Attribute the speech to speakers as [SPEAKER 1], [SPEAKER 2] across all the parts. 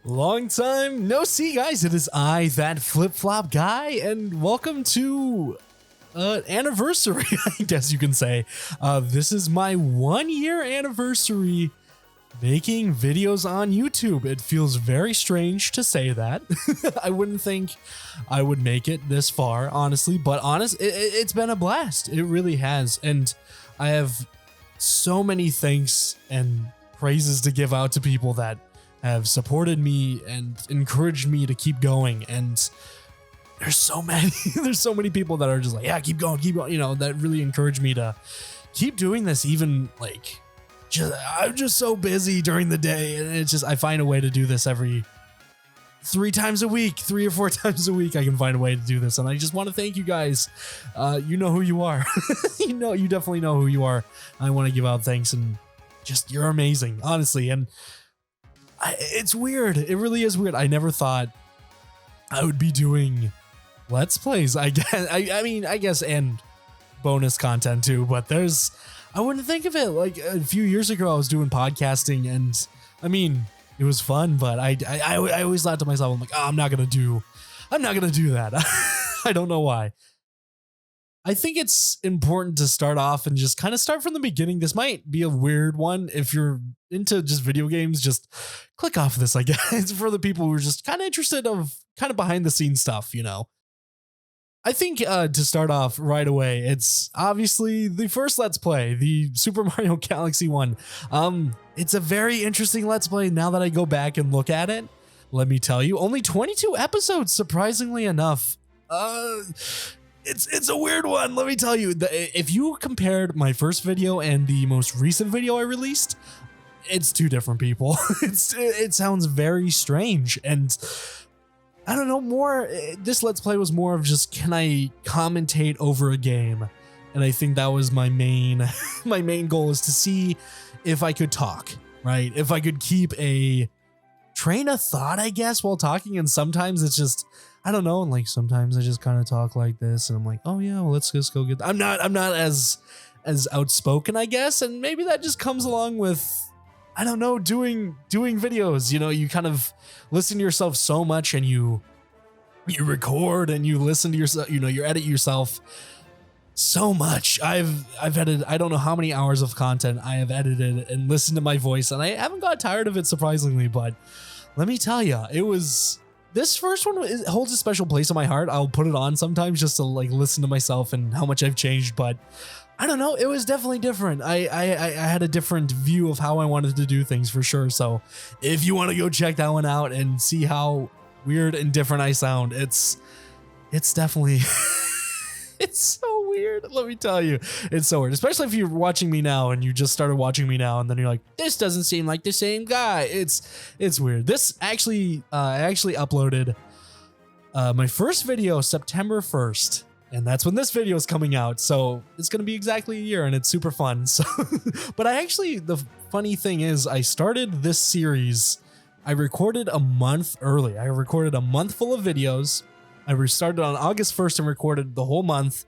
[SPEAKER 1] Long time no see, guys. It is I, that flip-flop guy, and welcome to anniversary, I guess you can say. This is my 1-year anniversary making videos on YouTube. It feels very strange to say that. I wouldn't think I would make it this far, honestly, but it's been a blast. It really has, and I have so many thanks and praises to give out to people that have supported me and encouraged me to keep going. And there's so many people that are just like, yeah, keep going, you know, that really encourage me to keep doing this. Even like, I'm just so busy during the day, and it's just, I find a way to do this every 3 times a week, 3 or 4 times a week. I can find a way to do this, and I just want to thank you guys. You know who you are. You definitely know who you are. I want to give out thanks, and just, you're amazing, honestly. And it's weird. It really is weird. I never thought I would be doing Let's Plays, I guess. I mean, I guess, and bonus content too, but I wouldn't think of it. Like a few years ago, I was doing podcasting, and I mean, it was fun, but I always thought to myself, I'm like, oh, I'm not gonna do that. I don't know why. I think it's important to start off and just kind of start from the beginning. This might be a weird one. If you're into just video games, just click off this, I guess. It's for the people who are just kind of interested of kind of behind the scenes stuff, you know. I think to start off right away, it's obviously the first Let's Play, the Super Mario Galaxy one. It's a very interesting Let's Play now that I go back and look at it. Let me tell you, only 22 episodes, surprisingly enough. It's a weird one, let me tell you. If you compared my first video and the most recent video I released, it's 2 different people. It sounds very strange, and I don't know, this Let's Play was more of just, can I commentate over a game? And I think that was my main goal, is to see if I could talk, right? If I could keep a train of thought, I guess, while talking. And sometimes it's just, I don't know, and like sometimes I just kind of talk like this, and I'm like, oh yeah, well, let's just go get I'm not as outspoken, I guess, and maybe that just comes along with, I don't know, doing videos. You know, you kind of listen to yourself so much, and you record and you listen to yourself, you know, you edit yourself so much. I've edited, I don't know how many hours of content I have edited and listened to my voice, and I haven't got tired of it, surprisingly. But let me tell you, this first one holds a special place in my heart. I'll put it on sometimes just to like listen to myself and how much I've changed, but I don't know, it was definitely different. I had a different view of how I wanted to do things, for sure. So if you want to go check that one out and see how weird and different I sound, it's definitely it's so weird. Let me tell you, it's so weird, especially if you're watching me now and you just started watching me now, and then you're like, this doesn't seem like the same guy. It's weird. This actually, I actually uploaded my first video September 1st, and that's when this video is coming out. So it's going to be exactly a year, and it's super fun. So, but the funny thing is, I started this series, I recorded a month early. I recorded a month full of videos. I restarted on August 1st and recorded the whole month.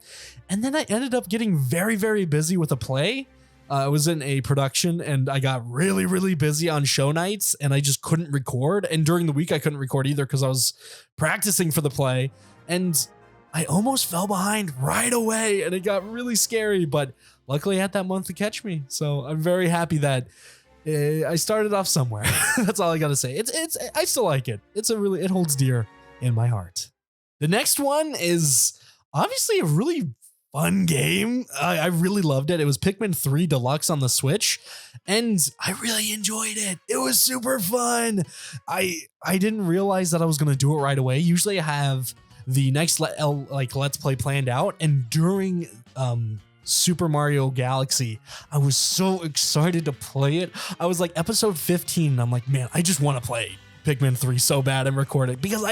[SPEAKER 1] And then I ended up getting very, very busy with a play. I was in a production, and I got really, really busy on show nights, and I just couldn't record. And during the week, I couldn't record either because I was practicing for the play. And I almost fell behind right away, and it got really scary. But luckily I had that month to catch me. So I'm very happy that I started off somewhere. That's all I gotta say. I still like it. It holds dear in my heart. The next one is obviously a really fun game. I really loved it. It was Pikmin 3 Deluxe on the Switch, and I really enjoyed it. It was super fun. I didn't realize that I was going to do it right away. Usually I have the next Let's Play planned out, and during Super Mario Galaxy, I was so excited to play it. I was like episode 15, and I'm like, man, I just want to play Pikmin 3 so bad and record it, because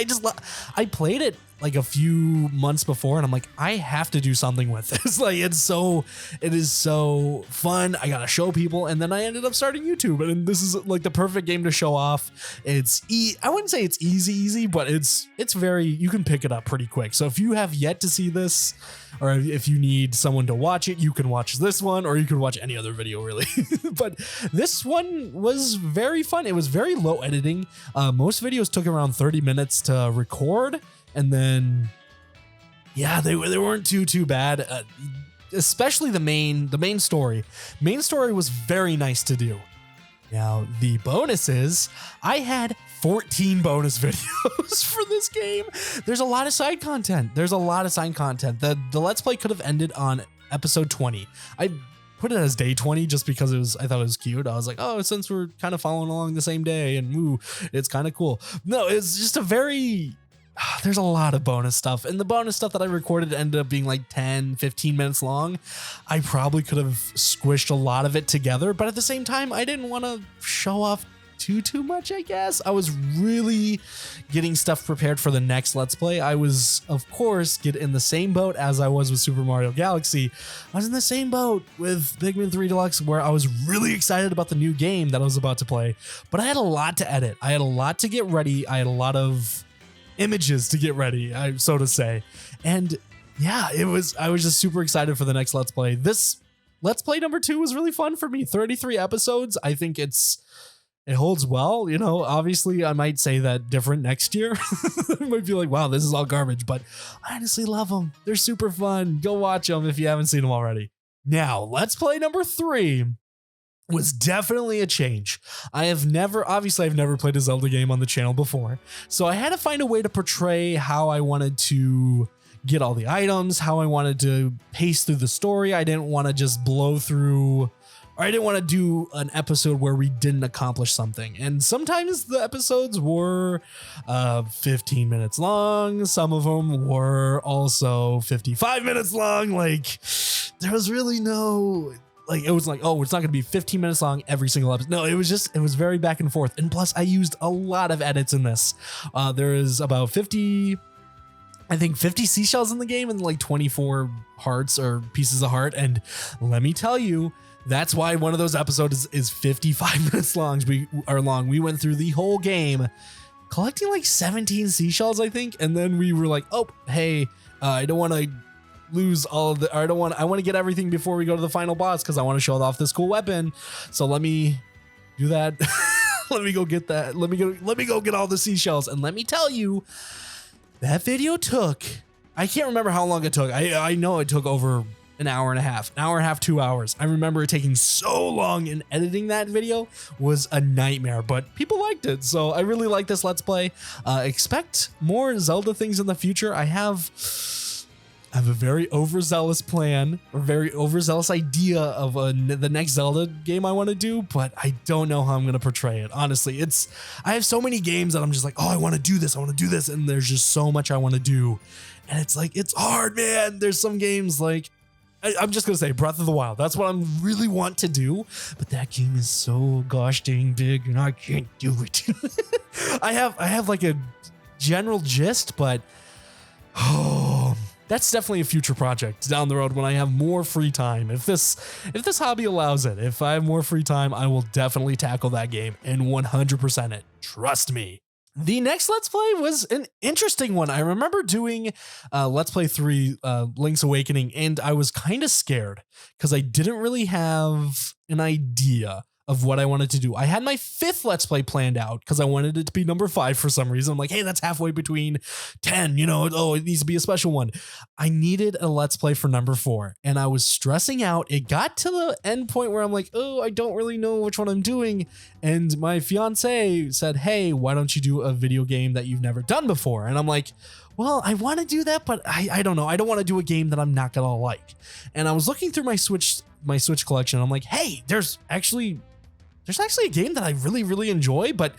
[SPEAKER 1] I played it like a few months before, and I'm like, I have to do something with this. Like, it is so fun. I gotta show people, and then I ended up starting YouTube, and this is like the perfect game to show off. I wouldn't say it's easy, but it's very, you can pick it up pretty quick. So if you have yet to see this, or if you need someone to watch it, you can watch this one, or you can watch any other video really. But this one was very fun. It was very low editing. Most videos took around 30 minutes to record, and then yeah, they weren't too bad. Especially the main story. Main story was very nice to do. Now, the bonuses, I had 14 bonus videos for this game. There's a lot of side content. The Let's Play could have ended on episode 20. I put it as day 20 just because I thought it was cute. I was like, oh, since we're kind of following along the same day, and ooh, it's kind of cool. No, it's just there's a lot of bonus stuff, and the bonus stuff that I recorded ended up being like 10-15 minutes long. I probably could have squished a lot of it together, but at the same time, I didn't want to show off too much, I guess. I was really getting stuff prepared for the next Let's Play. I was, of course, in the same boat as I was with Super Mario Galaxy. I was in the same boat with Pikmin 3 Deluxe, where I was really excited about the new game that I was about to play, but I had a lot to edit. I had a lot to get ready. I had a lot of images to get ready, so to say. And yeah, I was just super excited for the next Let's Play. This Let's Play number 2 was really fun for me. 33 episodes. I think it holds well. You know, obviously I might say that different next year. I might be like, wow, this is all garbage, but I honestly love them. They're super fun. Go watch them if you haven't seen them already. Now, Let's Play number 3 was definitely a change. I've never played a Zelda game on the channel before, so I had to find a way to portray how I wanted to get all the items, how I wanted to pace through the story. I didn't want to just blow through, or I didn't want to do an episode where we didn't accomplish something. And sometimes the episodes were 15 minutes long. Some of them were also 55 minutes long. Like, there was really no... Like, it was like, oh, it's not going to be 15 minutes long every single episode. No, it was very back and forth. And plus, I used a lot of edits in this. There is about 50 seashells in the game, and like 24 hearts or pieces of heart. And let me tell you, that's why one of those episodes is 55 minutes long. We went through the whole game collecting like 17 seashells, I think. And then we were like, oh, hey, I don't want to lose all of I want to get everything before we go to the final boss, because I want to show off this cool weapon. So let me do that. Let me go get that. Let me go get all the seashells. And let me tell you, that video took, I can't remember how long it took. I know it took over an hour and a half, 2 hours. I remember it taking so long, and editing that video was a nightmare, but people liked it. So I really like this Let's Play. Expect more Zelda things in the future. I have a very overzealous plan, or very overzealous idea of the next Zelda game I want to do, but I don't know how I'm going to portray it. Honestly, I have so many games that I'm just like, oh, I want to do this, and there's just so much I want to do. And it's like, it's hard, man. There's some games like, I'm just going to say Breath of the Wild. That's what I really want to do, but that game is so gosh dang big, and I can't do it. I have like a general gist, but that's definitely a future project down the road when I have more free time. If this hobby allows it, if I have more free time, I will definitely tackle that game and 100% it. Trust me. The next Let's Play was an interesting one. I remember doing Let's Play 3 Link's Awakening, and I was kind of scared because I didn't really have an idea of what I wanted to do. I had my 5th Let's Play planned out because I wanted it to be number 5 for some reason. I'm like, hey, that's halfway between 10, it needs to be a special one. I needed a Let's Play for number 4, and I was stressing out. It got to the end point where I'm like, oh, I don't really know which one I'm doing. And my fiance said, hey, why don't you do a video game that you've never done before? And I'm like, well, I want to do that, but I don't know. I don't want to do a game that I'm not going to like. And I was looking through my Switch collection. And I'm like, hey, there's actually a game that I really, really enjoy, but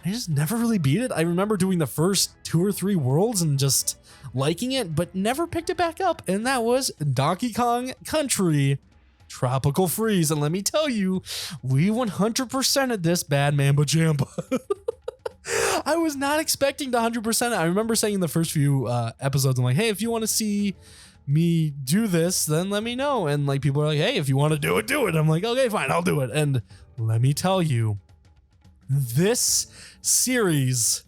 [SPEAKER 1] I just never really beat it. I remember doing the first 2 or 3 worlds and just liking it, but never picked it back up. And that was Donkey Kong Country Tropical Freeze. And let me tell you, we 100%ed this bad Mamba Jamba. I was not expecting the 100%. I remember saying in the first few episodes, I'm like, hey, if you want to see me do this, then let me know. And like people are like, hey, if you want to do it, do it. I'm like, okay, fine, I'll do it. And let me tell you, this series,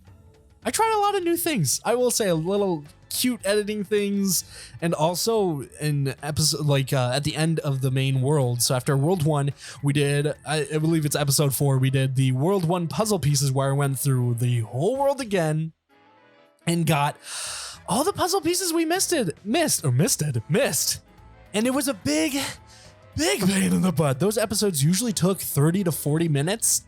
[SPEAKER 1] I tried a lot of new things. I will say a little cute editing things, and also in episode at the end of the main world. So after World 1, we did, I believe it's episode 4, we did the World 1 puzzle pieces where I went through the whole world again and got all the puzzle pieces we missed. And it was a big pain in the butt. Those episodes usually took 30 to 40 minutes,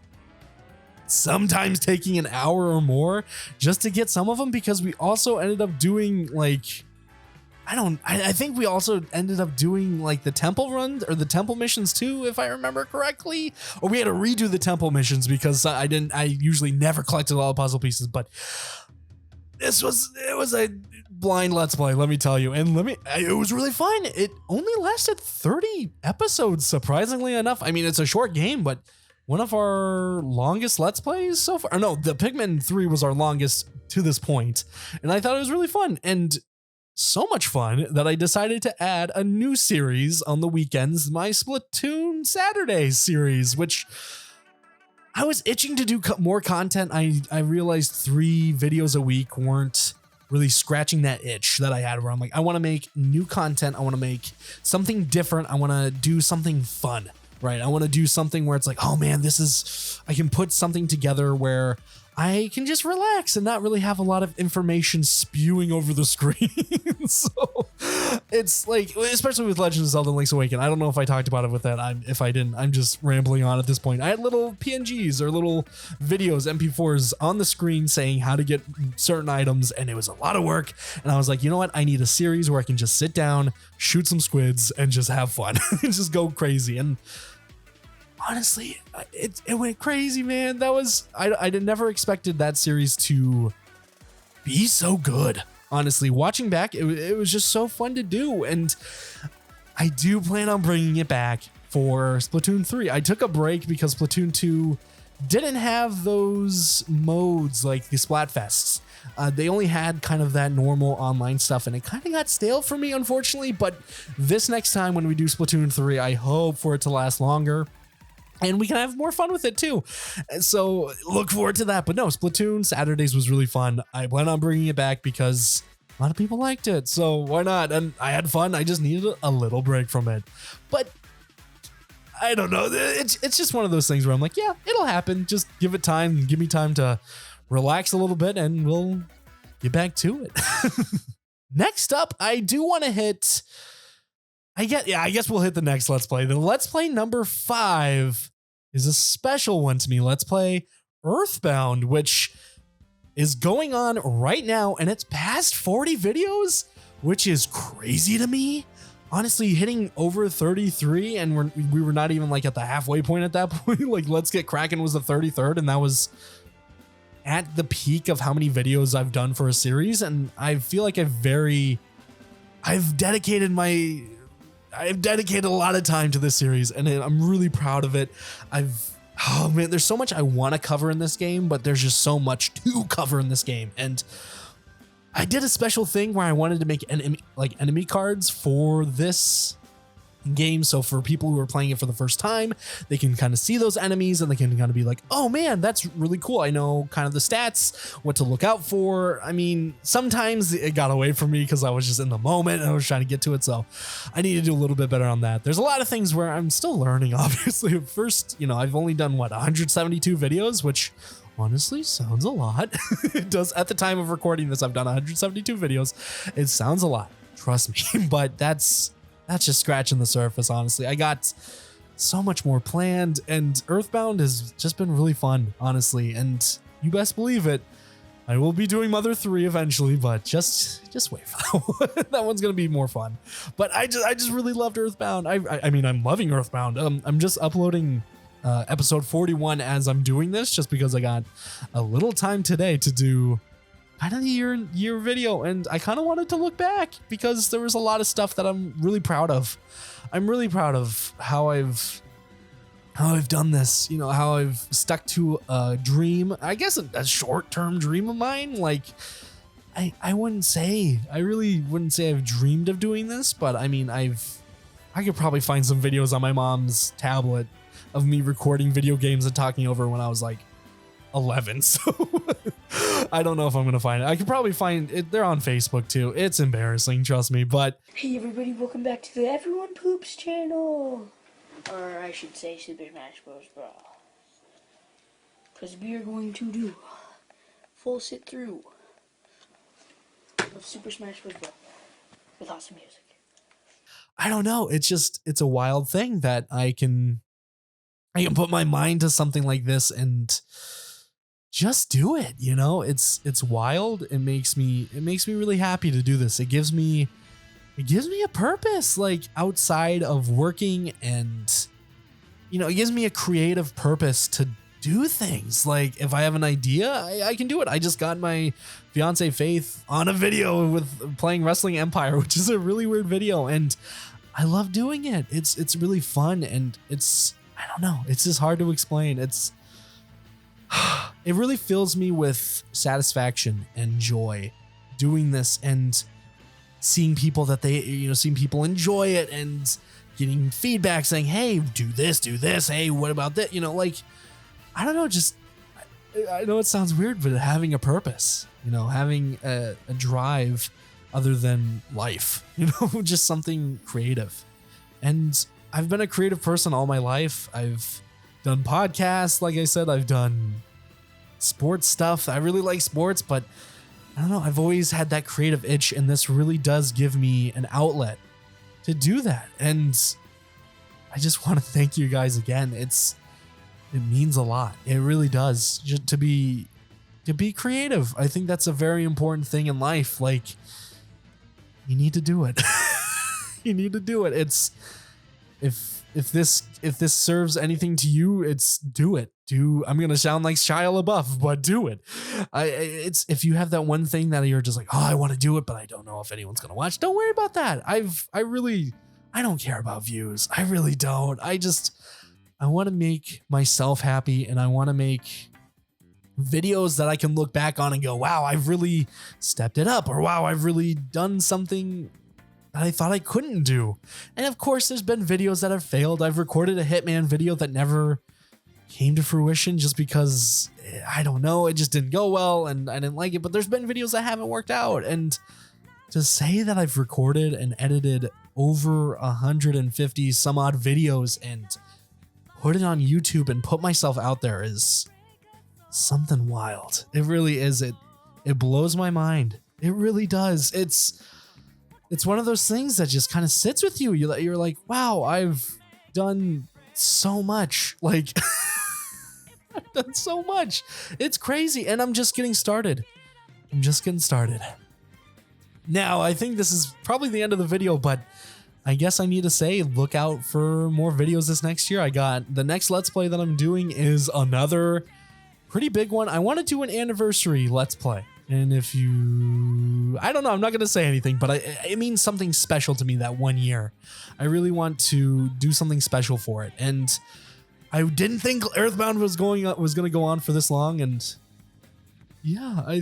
[SPEAKER 1] sometimes taking an hour or more just to get some of them, because we also ended up doing I think we also ended up doing like the temple runs or the temple missions too, if I remember correctly, or we had to redo the temple missions because I usually never collected all the puzzle pieces. But it was a blind let's play, let me tell you, and it was really fun. It only lasted 30 episodes, surprisingly enough. I mean, it's a short game, but one of our longest let's plays so far. Or no, the Pikmin 3 was our longest to this point, and I thought it was really fun, and so much fun that I decided to add a new series on the weekends, my Splatoon Saturdays series, which I was itching to do more content. I realized 3 videos a week weren't really scratching that itch that I had, where I'm like, I want to make new content. I want to make something different. I want to do something fun, right? I want to do something where it's like, oh man, I can put something together where I can just relax and not really have a lot of information spewing over the screen. So it's like, especially with Legend of Zelda Link's Awakening, I don't know if I talked about it with that. If I didn't, I'm just rambling on at this point. I had little PNGs or little videos, MP4s on the screen saying how to get certain items, and it was a lot of work. And I was like, you know what? I need a series where I can just sit down, shoot some squids, and just have fun and just go crazy. And honestly, it went crazy, man. I never expected that series to be so good. Honestly, watching back, it was just so fun to do, and I do plan on bringing it back for Splatoon 3. I took a break because Splatoon 2 didn't have those modes like the Splatfests. They only had kind of that normal online stuff, and it kind of got stale for me, unfortunately. But this next time when we do Splatoon 3, I hope for it to last longer, and we can have more fun with it too. So look forward to that. But no, Splatoon Saturdays was really fun. I plan on bringing it back because a lot of people liked it. So why not? And I had fun. I just needed a little break from it. But I don't know. It's just one of those things where I'm like, yeah, it'll happen. Just give it time. Give me time to relax a little bit and we'll get back to it. Next up, I do want to hit... I guess we'll hit the next Let's Play. The Let's Play number 5 is a special one to me. Let's Play Earthbound, which is going on right now, and it's past 40 videos, which is crazy to me. Honestly, hitting over 33, and we were not even like at the halfway point at that point. Like Let's Get Kraken was the 33rd, and that was at the peak of how many videos I've done for a series. And I feel like I've dedicated a lot of time to this series, and I'm really proud of it. Oh man, there's so much I want to cover in this game, but there's just so much to cover in this game. And I did a special thing where I wanted to make enemy cards for this game. So for people who are playing it for the first time, they can kind of see those enemies and they can kind of be like, oh man, that's really cool. I know kind of the stats, what to look out for. I mean, sometimes it got away from me because I was just in the moment and I was trying to get to it. So I need to do a little bit better on that. There's a lot of things where I'm still learning, obviously. First, I've only done 172 videos, which honestly sounds a lot. It does. At the time of recording this, I've done 172 videos. It sounds a lot, trust me, but that's just scratching the surface, honestly. I got so much more planned, and Earthbound has just been really fun, honestly. And you best believe it, I will be doing Mother 3 eventually, but just wait for that one. That one's gonna be more fun. But I just really loved Earthbound. I mean, I'm loving Earthbound. I'm just uploading episode 41 as I'm doing this, just because I got a little time today to do kind of a year video, and I kind of wanted to look back because there was a lot of stuff that I'm really proud of. I'm really proud of how I've how I've done this, you know, how I've stuck to a dream, I guess a short-term dream of mine. Like, I really wouldn't say I've dreamed of doing this, but I mean, I could probably find some videos on my mom's tablet of me recording video games and talking over when I was like 11. So I don't know if I'm going to find it. I could probably find it. They're on Facebook too. It's embarrassing, trust me, but
[SPEAKER 2] hey everybody, welcome back to the Everyone Poops channel. Or I should say Super Smash Bros. Brawl. Because we are going to do full sit through of Super Smash Bros. Brawl with awesome music.
[SPEAKER 1] I don't know. It's a wild thing that I can put my mind to something like this and just do it. You know, it's wild. It makes me really happy to do this. It gives me a purpose, like outside of working, and you know, it gives me a creative purpose to do things. Like if I have an idea, I can do it. I just got my fiance Faith on a video with playing Wrestling Empire, which is a really weird video, and I love doing it. It's really fun, and I don't know, it's just hard to explain. It really fills me with satisfaction and joy doing this, and seeing people seeing people enjoy it and getting feedback saying, hey, do this. Hey, what about that? You know, like, I don't know, just, I know it sounds weird, but having a purpose, you know, having a drive other than life, you know, just something creative. And I've been a creative person all my life. I've done podcasts. Like I said, I've done sports stuff. I really like sports, but I don't know, I've always had that creative itch, and this really does give me an outlet to do that. And I just want to thank you guys again. It means a lot. It really does. Just to be creative. I think that's a very important thing in life. Like, you need to do it. You need to do it. It's if this serves anything to you, it's do it. I'm gonna sound like Shia LaBeouf, but do it. It's if you have that one thing that you're just like, oh, I want to do it, but I don't know if anyone's gonna watch. Don't worry about that. I don't care about views. I really don't. I want to make myself happy, and I want to make videos that I can look back on and go, wow, I've really stepped it up, or wow, I've really done something that I thought I couldn't do. And of course, there's been videos that have failed. I've recorded a Hitman video that never came to fruition just because, I don't know, it just didn't go well and I didn't like it. But there's been videos that haven't worked out. And to say that I've recorded and edited over 150 some odd videos and put it on YouTube and put myself out there is something wild. It really is. It blows my mind. It really does. It's one of those things that just kind of sits with you. You're like, wow, I've done so much. Like, I've done so much. It's crazy. And I'm just getting started. Now, I think this is probably the end of the video, but I guess I need to say, look out for more videos this next year. I got the next Let's Play that I'm doing is another pretty big one. I want to do an anniversary Let's Play. And if you, I don't know, I'm not going to say anything, but it means something special to me that 1 year. I really want to do something special for it. And I didn't think Earthbound was going to go on for this long. And yeah, I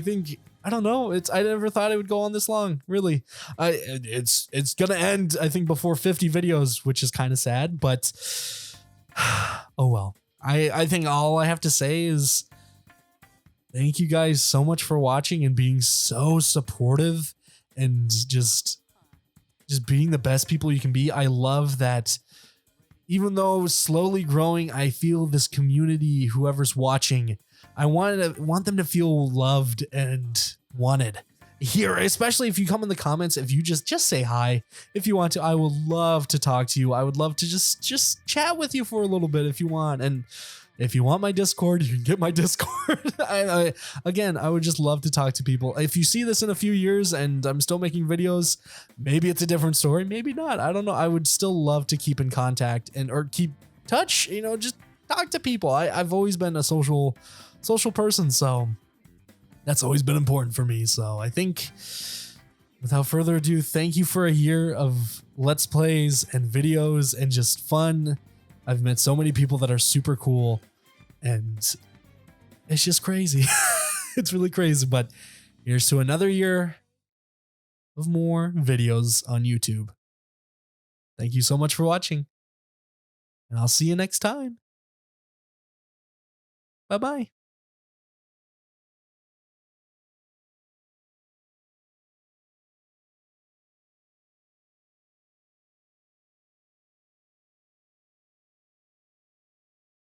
[SPEAKER 1] don't know. I never thought it would go on this long, really. It's going to end, I think, before 50 videos, which is kind of sad, but oh well. I think all I have to say is thank you guys so much for watching and being so supportive and just being the best people you can be. I love that even though slowly growing, I feel this community, whoever's watching, I want them to feel loved and wanted here, especially if you come in the comments. If you just say hi, if you want to, I would love to talk to you. I would love to just chat with you for a little bit if you want. And if you want my Discord, you can get my Discord. Again, I would just love to talk to people. If you see this in a few years and I'm still making videos, maybe it's a different story, maybe not. I don't know. I would still love to keep in contact or keep touch, just talk to people. I've always been a social person, so that's always been important for me. So I think without further ado, thank you for a year of Let's Plays and videos and just fun I've met so many people that are super cool, and it's just crazy. It's really crazy, but here's to another year of more videos on YouTube. Thank you so much for watching, and I'll see you next time. Bye-bye.